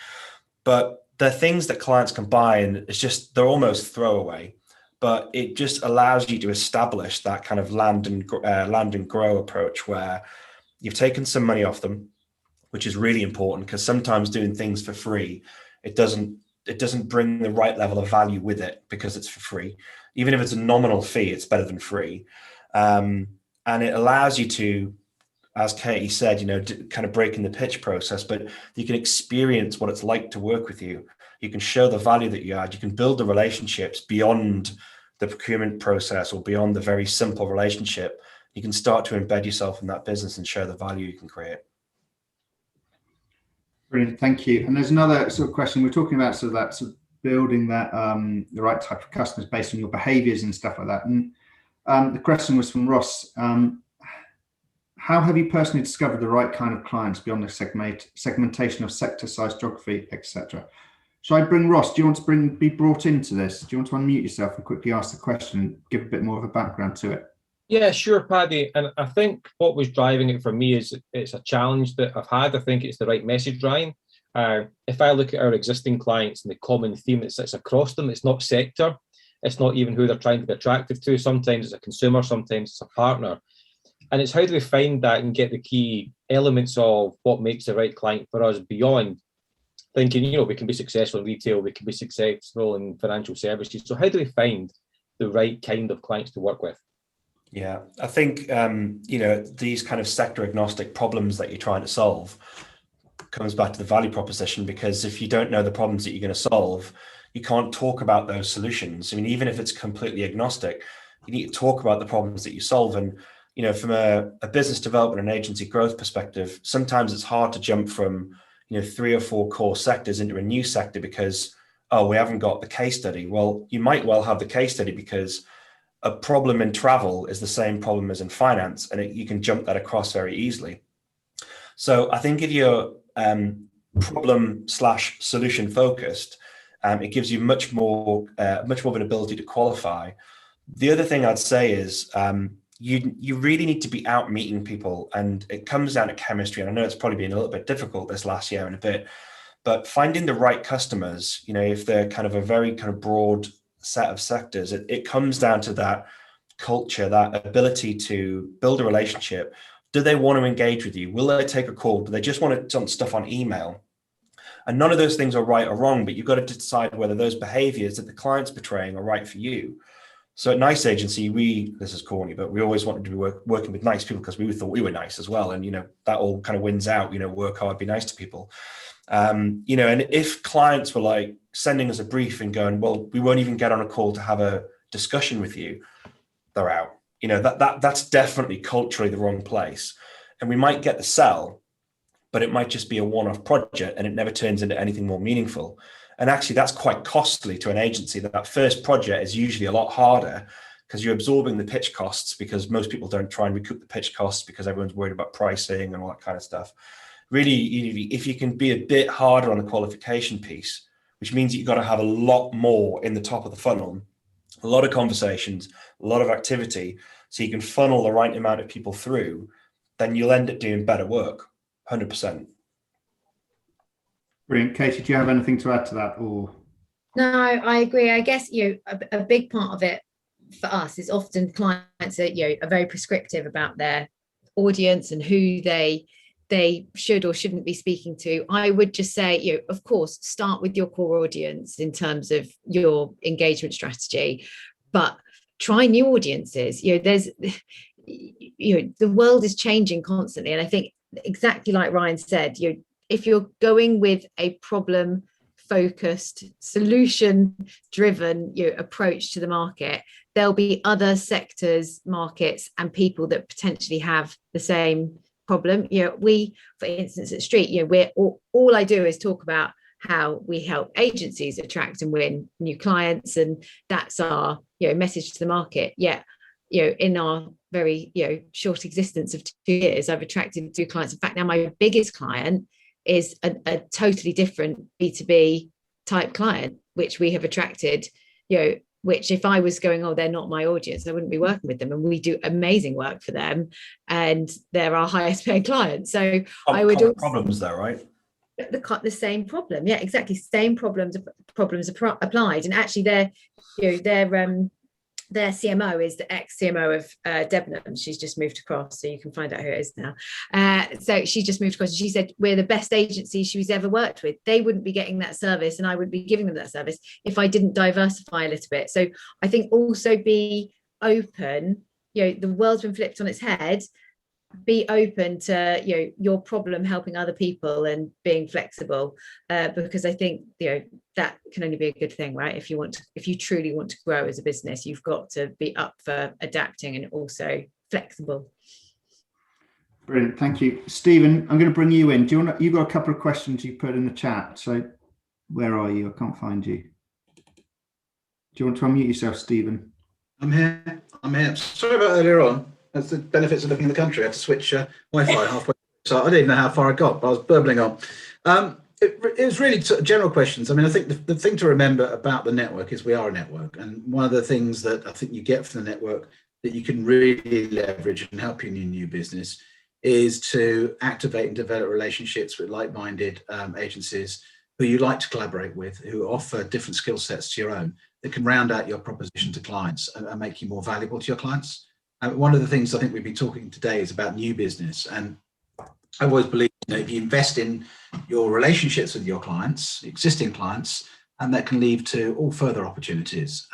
but they're things that clients can buy, and it's just, they're almost throwaway, but it just allows you to establish that kind of land and grow approach where you've taken some money off them, which is really important, because sometimes doing things for free, it doesn't bring the right level of value with it because it's for free. Even if it's a nominal fee, it's better than free. And it allows you to, as Katie said, you know, kind of break in the pitch process, but you can experience what it's like to work with you. You can show the value that you add. You can build the relationships beyond the procurement process or beyond the very simple relationship. You can start to embed yourself in that business and show the value you can create. Brilliant, thank you. And there's another sort of question. We're talking about sort of building that the right type of customers based on your behaviours and stuff like that. And the question was from Ross. How have you personally discovered the right kind of clients beyond the segmentation of sector, size, geography, etc.? Shall I bring Ross? Do you want to be brought into this? Do you want to unmute yourself and quickly ask the question and give a bit more of a background to it? Yeah, sure, Paddy. And I think what was driving it for me is it's a challenge that I've had. I think it's the right message, Ryan. If I look at our existing clients and the common theme that sits across them, it's not sector. It's not even who they're trying to be attractive to. Sometimes it's a consumer, sometimes it's a partner. And it's how do we find that and get the key elements of what makes the right client for us beyond thinking, you know, we can be successful in retail, we can be successful in financial services. So how do we find the right kind of clients to work with? Yeah, I think, you know, these kind of sector agnostic problems that you're trying to solve comes back to the value proposition, because if you don't know the problems that you're going to solve, you can't talk about those solutions. I mean, even if it's completely agnostic, you need to talk about the problems that you solve. And, you know, from a business development and agency growth perspective, sometimes it's hard to jump from, you know, 3 or 4 core sectors into a new sector because, oh, we haven't got the case study. Well, you might well have the case study because a problem in travel is the same problem as in finance, and you can jump that across very easily. So I think if you're problem/solution focused, it gives you much more of an ability to qualify. The other thing I'd say is you really need to be out meeting people, and it comes down to chemistry. And I know it's probably been a little bit difficult this last year and a bit, but finding the right customers, you know, if they're kind of a very kind of broad set of sectors, it comes down to that culture, that ability to build a relationship. Do they want to engage with you? Will they take a call? Do they just want to dump stuff on email? And none of those things are right or wrong, but you've got to decide whether those behaviors that the client's portraying are right for you. So at Nice Agency, this is corny, but we always wanted to be working with nice people because we thought we were nice as well. And, that all kind of wins out, work hard, be nice to people. And if clients were like sending us a brief and going, well, we won't even get on a call to have a discussion with you, they're out. That's definitely culturally the wrong place. And we might get the sell, but it might just be a one-off project and it never turns into anything more meaningful. And actually that's quite costly to an agency. That first project is usually a lot harder because you're absorbing the pitch costs, because most people don't try and recoup the pitch costs because everyone's worried about pricing and all that kind of stuff. Really, if you can be a bit harder on the qualification piece, which means you've got to have a lot more in the top of the funnel, a lot of conversations, a lot of activity, so you can funnel the right amount of people through, then you'll end up doing better work, 100%. Brilliant. Katie, do you have anything to add to that? Or No, I agree. I guess a big part of it for us is often clients are very prescriptive about their audience and who they should or shouldn't be speaking to. I would just say, of course, start with your core audience in terms of your engagement strategy, but try new audiences. The world is changing constantly, and I think exactly like Ryan said, if you're going with a problem focused, solution driven approach to the market, there'll be other sectors, markets and people that potentially have the same problem. We, for instance, at Street, we're all I do is talk about how we help agencies attract and win new clients, and that's our message to the market. In our very short existence of 2 years, I've attracted 2 clients. In fact, now my biggest client is a totally different B2B type client, which we have attracted, which if I was going, oh, they're not my audience, I wouldn't be working with them. And we do amazing work for them, and they're our highest paid clients. So I would also, problems there, right? The same problem, exactly, same problems applied. And actually their CMO is the ex-CMO of Debenhams. She's just moved across, so you can find out who it is now. So she just moved across, and she said we're the best agency she's ever worked with. They wouldn't be getting that service, and I wouldn't be giving them that service if I didn't diversify a little bit. So I think also be open. The world's been flipped on its head. Be open to your problem helping other people and being flexible, because I think that can only be a good thing, right? If you truly want to grow as a business, you've got to be up for adapting and also flexible. brilliant, thank you. Stephen, I'm going to bring you in. You've got a couple of questions you put in the chat, so where are you? I can't find you. Do you want to unmute yourself, Stephen? I'm here. Sorry about earlier on. That's the benefits of living in the country. I had to switch Wi-Fi halfway, so I didn't even know how far I got, but I was burbling on. It was really general questions. I mean, I think the thing to remember about the network is we are a network, and one of the things that I think you get from the network that you can really leverage and help you in your new business is to activate and develop relationships with like-minded agencies who you like to collaborate with, who offer different skill sets to your own, that can round out your proposition to clients and make you more valuable to your clients. One of the things I think we've been talking today is about new business, and I always believe if you invest in your relationships with your clients, existing clients, and that can lead to all further opportunities.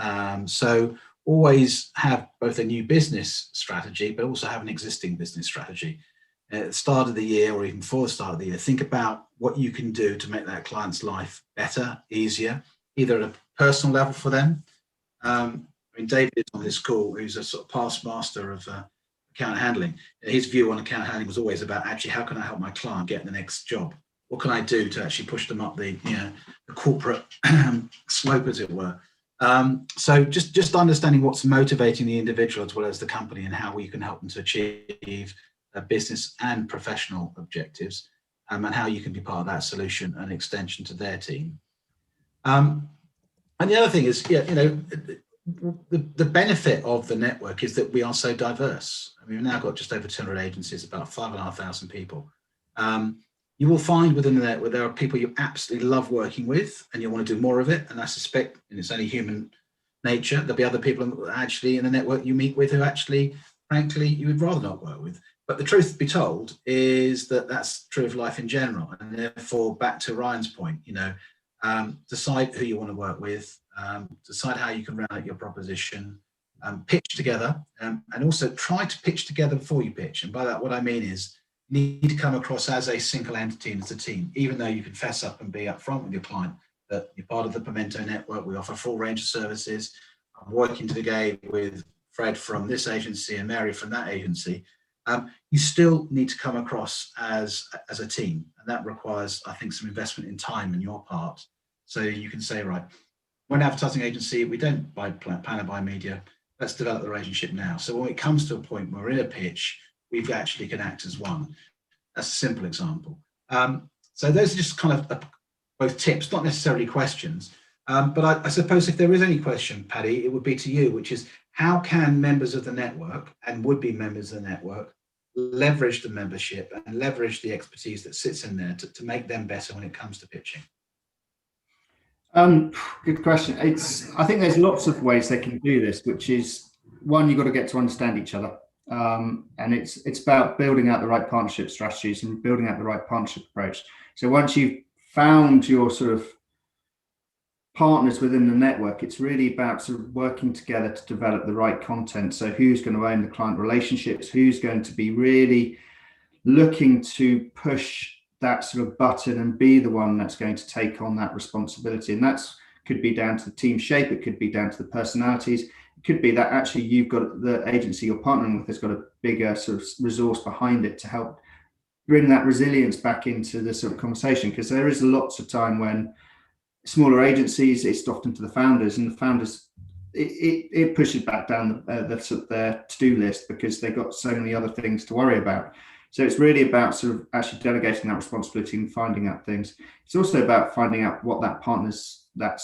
So always have both a new business strategy, but also have an existing business strategy. At the start of the year, or even before the start of the year, think about what you can do to make that client's life better, easier, either at a personal level for them. David is on this call, who's a sort of past master of account handling. His view on account handling was always about actually how can I help my client get the next job? What can I do to actually push them up the corporate slope, as it were? So just understanding what's motivating the individual as well as the company, and how we can help them to achieve business and professional objectives, and how you can be part of that solution and extension to their team. And the other thing is, the benefit of the network is that we are so diverse. I mean, we've now got just over 200 agencies, about 5,500 people. You will find within the network there are people you absolutely love working with and you want to do more of it. And I suspect, and it's only human nature, there'll be other people actually in the network you meet with who actually, frankly, you would rather not work with. But the truth be told is that that's true of life in general. And therefore, back to Ryan's point, decide who you want to work with, decide how you can round out your proposition, pitch together, and also try to pitch together before you pitch. And by that, what I mean is you need to come across as a single entity and as a team, even though you can fess up and be upfront with your client that you're part of the Pimento network. We offer a full range of services. I'm working today with Fred from this agency and Mary from that agency. You still need to come across as a team, and that requires, I think, some investment in time on your part. So you can say, right, we're an advertising agency, we don't buy plan or buy media, let's develop the relationship now. So when it comes to a point where we're in a pitch, we actually can act as one. That's a simple example. So those are just kind of both tips, not necessarily questions. But I suppose if there is any question, Paddy, it would be to you, which is how can members of the network and would-be members of the network leverage the membership and leverage the expertise that sits in there to make them better when it comes to pitching? Good question. I think there's lots of ways they can do this, which is, one, you've got to get to understand each other. And it's about building out the right partnership strategies and building out the right partnership approach. So once you've found your sort of partners within the network, it's really about sort of working together to develop the right content. So who's going to own the client relationships, who's going to be really looking to push that sort of button and be the one that's going to take on that responsibility. And that's could be down to the team shape, it could be down to the personalities, it could be that actually you've got the agency you're partnering with has got a bigger sort of resource behind it to help bring that resilience back into the sort of conversation. Because there is lots of time when smaller agencies, it's often to the founders, and the founders, it pushes back down their to-do list because they've got so many other things to worry about. So it's really about sort of actually delegating that responsibility and finding out things. It's also about finding out what that partner's, that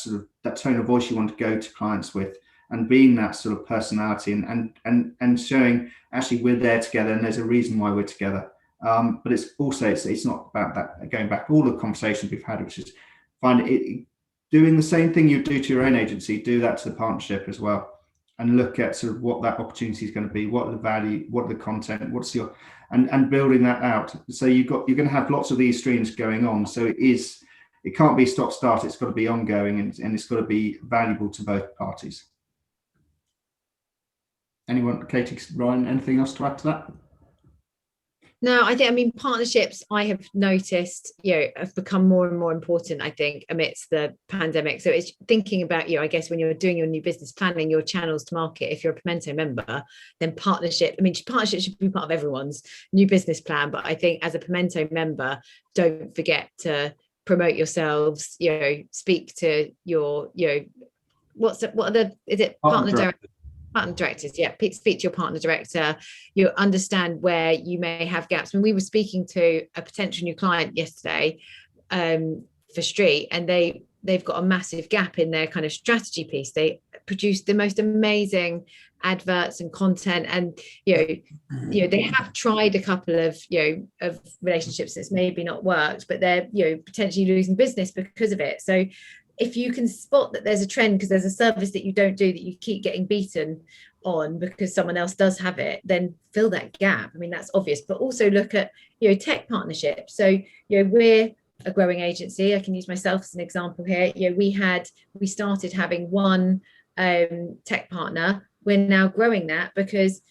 tone of voice you want to go to clients with, and being that sort of personality and showing actually we're there together and there's a reason why we're together. But it's also, it's not about that, going back all the conversations we've had, which is doing the same thing you do to your own agency, do that to the partnership as well, and look at sort of what that opportunity is going to be, what are the value, what are the content, what's your, and building that out. So you're going to have lots of these streams going on. So it can't be stop start. It's got to be ongoing, and it's got to be valuable to both parties. Anyone, Katie, Ryan, anything else to add to that? No, I mean, partnerships, I have noticed, have become more and more important, I think, amidst the pandemic. So it's thinking about, I guess, when you're doing your new business planning, your channels to market, if you're a Pimento member, then partnership should be part of everyone's new business plan. But I think as a Pimento member, don't forget to promote yourselves, speak to your, partner directors, speak to your partner director. You understand where you may have gaps. When we were speaking to a potential new client yesterday for Street, and they've got a massive gap in their kind of strategy piece. They produced the most amazing adverts and content, and they have tried a couple of of relationships that's maybe not worked, but they're potentially losing business because of it. So if you can spot that there's a trend because there's a service that you don't do that you keep getting beaten on because someone else does have it, then fill that gap. I mean, that's obvious, but also look at tech partnerships. So we're a growing agency. I can use myself as an example here. We started having one tech partner. We're now growing that because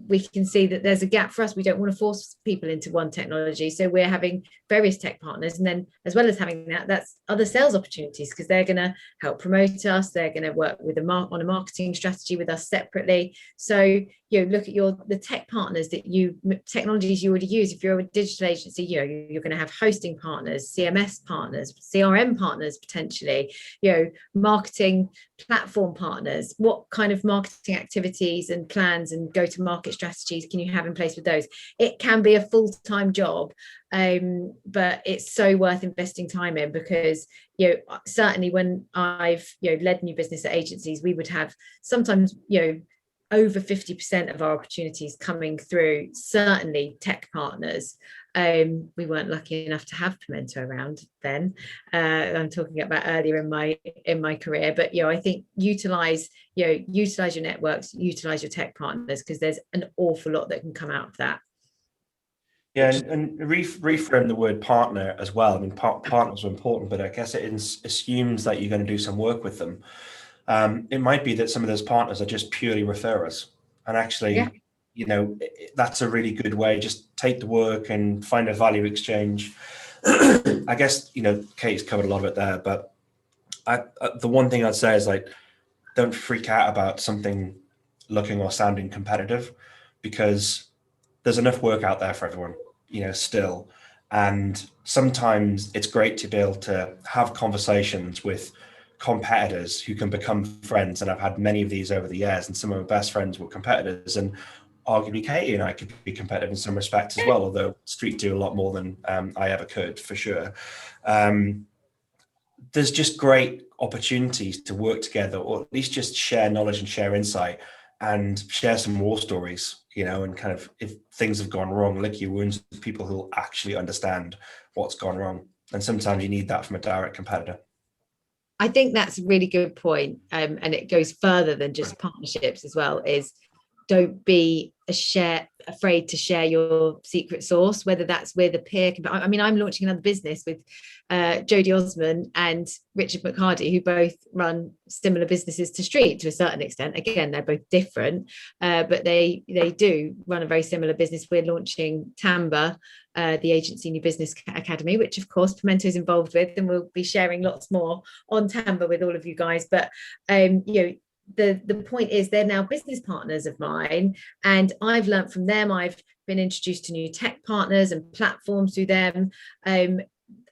we can see that there's a gap for us. We don't want to force people into one technology. So we're having various tech partners. And then as well as having that, that's other sales opportunities because they're going to help promote us. They're going to work with on a marketing strategy with us separately. So, look at the tech partners technologies you already use. If you're a digital agency, you're going to have hosting partners, CMS partners, CRM partners, potentially, marketing platform partners. What kind of marketing activities and plans and go-to-market strategies can you have in place with those? It can be a full-time job, but it's so worth investing time in because certainly when I've led new business at agencies, we would have sometimes over 50% of our opportunities coming through certainly tech partners. We weren't lucky enough to have Pimento around then. I'm talking about earlier in my career, but I think utilize your networks, utilize your tech partners, because there's an awful lot that can come out of that. Yeah, and reframe the word partner as well. I mean, partners are important, but I guess it assumes that you're going to do some work with them. It might be that some of those partners are just purely referrers, and actually, Yeah. you know, that's a really good way. Just take the work and find a value exchange. I guess, you know, Kate's covered a lot of it there, but the one thing I'd say is, like, don't freak out about something looking or sounding competitive, because there's enough work out there for everyone, you know, still. And sometimes it's great to be able to have conversations with competitors who can become friends. And I've had many of these over the years, and some of my best friends were competitors. And arguably, Katie and I could be competitive in some respects as well, although Street do a lot more than I ever could, for sure. There's just great opportunities to work together, or at least just share knowledge and share insight and share some war stories, you know, and kind of, if things have gone wrong, lick your wounds with people who will actually understand what's gone wrong. And sometimes you need that from a direct competitor. I think that's a really good point. And it goes further than just partnerships as well, is don't be afraid to share your secret sauce, whether that's with a peer. I mean, I'm launching another business with Jodie Osman and Richard McHardy, who both run similar businesses to Street to a certain extent. Again, they're both different, but they do run a very similar business. We're launching Tamba, the agency new business academy, which of course Pimento is involved with, and we'll be sharing lots more on Tamba with all of you guys. But you know, the point is, they're now business partners of mine, and I've learned from them. I've been introduced to new tech partners and platforms through them.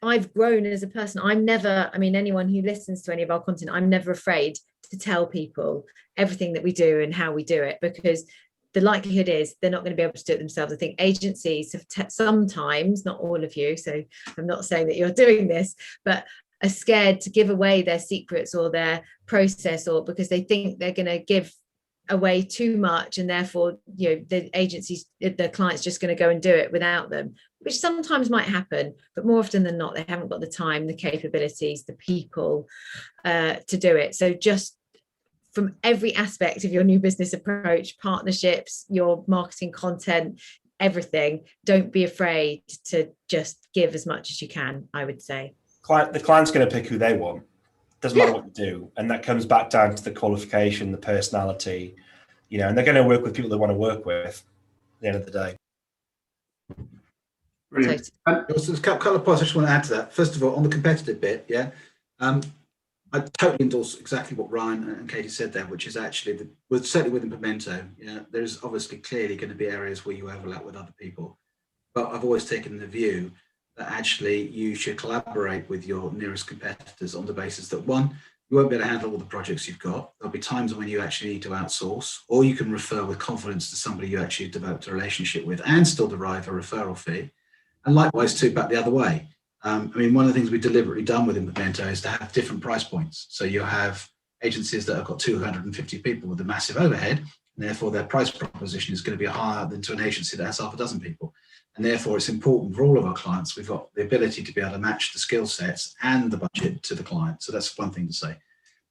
I've grown as a person. Anyone who listens to any of our content, I'm never afraid to tell people everything that we do and how we do it, because the likelihood is they're not going to be able to do it themselves. I think agencies have sometimes, not all of you, so I'm not saying that you're doing this, but are scared to give away their secrets or their process, or because they think they're going to give away too much, and therefore, you know, the client's just going to go and do it without them, which sometimes might happen, but more often than not, they haven't got the time, the capabilities, the people to do it. So just from every aspect of your new business approach, partnerships, your marketing content, everything, don't be afraid to just give as much as you can, I would say. The client's going to pick who they want. Doesn't matter what you do. And that comes back down to the qualification, the personality, you know, and they're going to work with people they want to work with at the end of the day. Brilliant. There's a couple of points I just want to add to that. First of all, on the competitive bit, I totally endorse exactly what Ryan and Katie said there, which is actually, certainly within Pimento, there's obviously clearly going to be areas where you overlap with other people. But I've always taken the view that actually you should collaborate with your nearest competitors on the basis that, one, you won't be able to handle all the projects you've got. There'll be times when you actually need to outsource, or you can refer with confidence to somebody you actually developed a relationship with and still derive a referral fee. And likewise too, back the other way. One of the things we've deliberately done with Pimento is to have different price points. So you have agencies that have got 250 people with a massive overhead, and therefore their price proposition is going to be higher than to an agency that has half a dozen people. And therefore it's important for all of our clients, we've got the ability to be able to match the skill sets and the budget to the client. So that's one thing to say.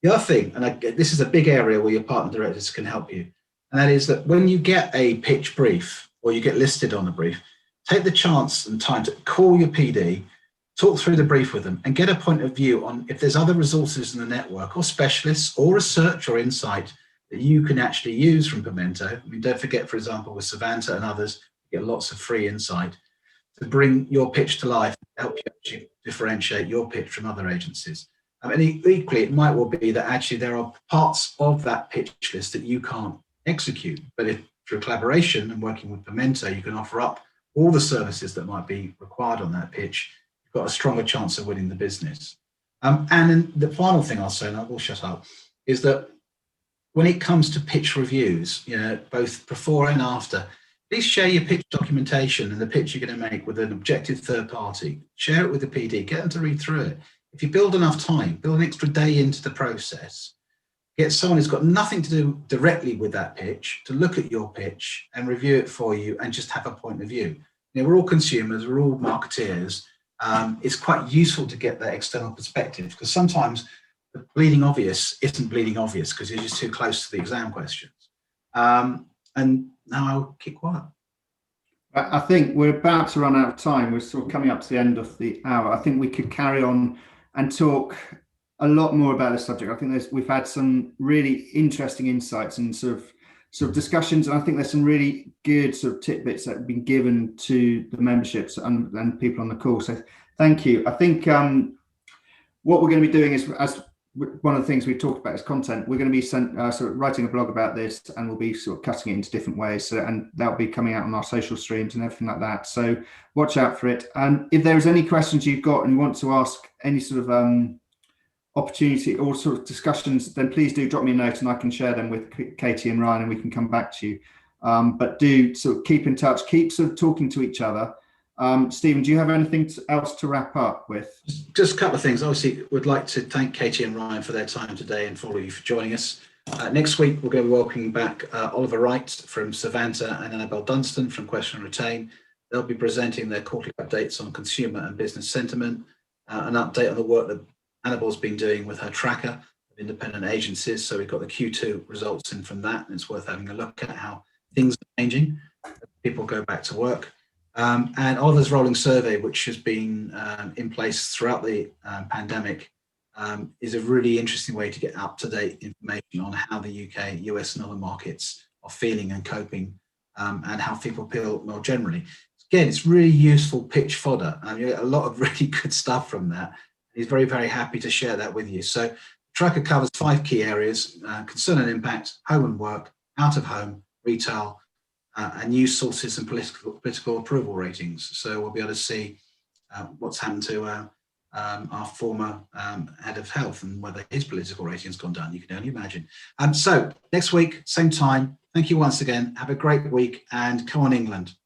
The other thing, and this is a big area where your partner directors can help you, and that is that when you get a pitch brief or you get listed on a brief, take the chance and time to call your PD, talk through the brief with them, and get a point of view on if there's other resources in the network or specialists or research or insight that you can actually use from Pimento. Don't forget, for example, with Savanta and others, you get lots of free insight to bring your pitch to life, help you actually differentiate your pitch from other agencies. And equally, it might well be that actually there are parts of that pitch list that you can't execute, but if through collaboration and working with Pimento, you can offer up all the services that might be required on that pitch, you've got a stronger chance of winning the business. And then the final thing I'll say, and I will shut up, is that when it comes to pitch reviews, both before and after, please share your pitch documentation and the pitch you're going to make with an objective third party. Share it with the PD, get them to read through it. If you build enough time, build an extra day into the process, get someone who's got nothing to do directly with that pitch to look at your pitch and review it for you and just have a point of view. We're all consumers, we're all marketeers. It's quite useful to get that external perspective, because sometimes the bleeding obvious isn't bleeding obvious because you're just too close to the exam questions. And now I'll keep quiet. I think we're about to run out of time. We're sort of coming up to the end of the hour. I think we could carry on and talk a lot more about this subject. I think we've had some really interesting insights and sort of discussions, and I think there's some really good sort of tidbits that have been given to the memberships and people on the call. So thank you. I think what we're going to be doing is, as one of the things we've talked about is content. We're going to be sort of writing a blog about this, and we'll be sort of cutting it into different ways. So, and that'll be coming out on our social streams and everything like that. So watch out for it. And if there's any questions you've got and you want to ask any sort of opportunity or sort of discussions, then please do drop me a note and I can share them with Katie and Ryan, and we can come back to you. But do sort of keep in touch, keep sort of talking to each other. Stephen, do you have anything else to wrap up with? Just a couple of things. Obviously, we'd like to thank Katie and Ryan for their time today, and for all of you for joining us. Next week, we're going to be welcoming back Oliver Wright from Savanta and Annabelle Dunstan from Question and Retain. They'll be presenting their quarterly updates on consumer and business sentiment, an update on the work that Annabelle's been doing with her tracker of independent agencies. So we've got the Q2 results in from that, and it's worth having a look at how things are changing as people go back to work. And Oliver's rolling survey, which has been in place throughout the pandemic, is a really interesting way to get up-to-date information on how the UK, US and other markets are feeling and coping, and how people feel more generally. Again, it's really useful pitch fodder. You get a lot of really good stuff from that. He's very, very happy to share that with you. So tracker covers 5 key areas: concern and impact, home and work, out of home, retail, and news sources and political approval ratings. So we'll be able to see what's happened to our former head of health and whether his political rating's gone down. You can only imagine. So next week, same time. Thank you once again. Have a great week, and come on, England.